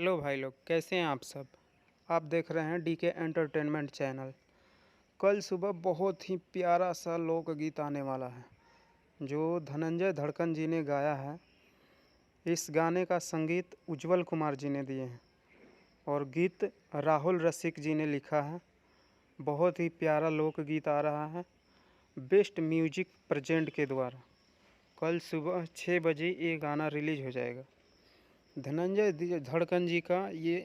Hello भाई लोग, कैसे हैं आप सब। आप देख रहे हैं डीके एंटरटेनमेंट चैनल। कल सुबह बहुत ही प्यारा सा लोकगीत आने वाला है जो धनंजय धड़कन जी ने गाया है। इस गाने का संगीत उज्जवल कुमार जी ने दिए हैं और गीत राहुल रसिक जी ने लिखा है। बहुत ही प्यारा लोकगीत आ रहा है बेस्ट म्यूजिक प्रेजेंट के द्वारा। कल सुबह 6 बजे ये गाना रिलीज हो जाएगा। धनंजय धड़कन जी का ये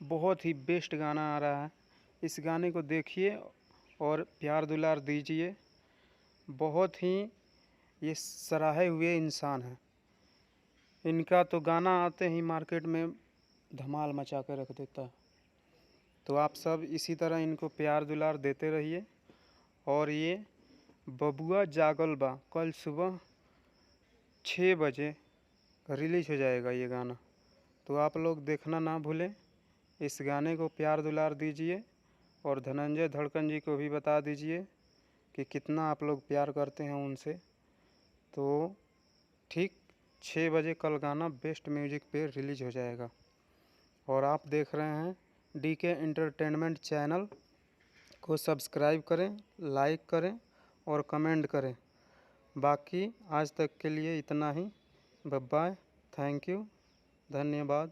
बहुत ही बेस्ट गाना आ रहा है। इस गाने को देखिए और प्यार दुलार दीजिए। बहुत ही ये सराहे हुए इंसान हैं। इनका तो गाना आते ही मार्केट में धमाल मचा कर रख देता है। तो आप सब इसी तरह इनको प्यार दुलार देते रहिए। और ये बबुआ जागल बा कल सुबह 6 बजे रिलीज हो जाएगा ये गाना। तो आप लोग देखना ना भूलें। इस गाने को प्यार दुलार दीजिए और धनंजय धड़कन जी को भी बता दीजिए कि कितना आप लोग प्यार करते हैं उनसे। तो ठीक 6 बजे कल गाना बेस्ट म्यूजिक पे रिलीज हो जाएगा। और आप देख रहे हैं डीके एंटरटेनमेंट चैनल को सब्सक्राइब करें, लाइक करें और कमेंट करें। बाकी आज तक के लिए इतना ही। बाय बाय, थैंक यू, धन्यवाद।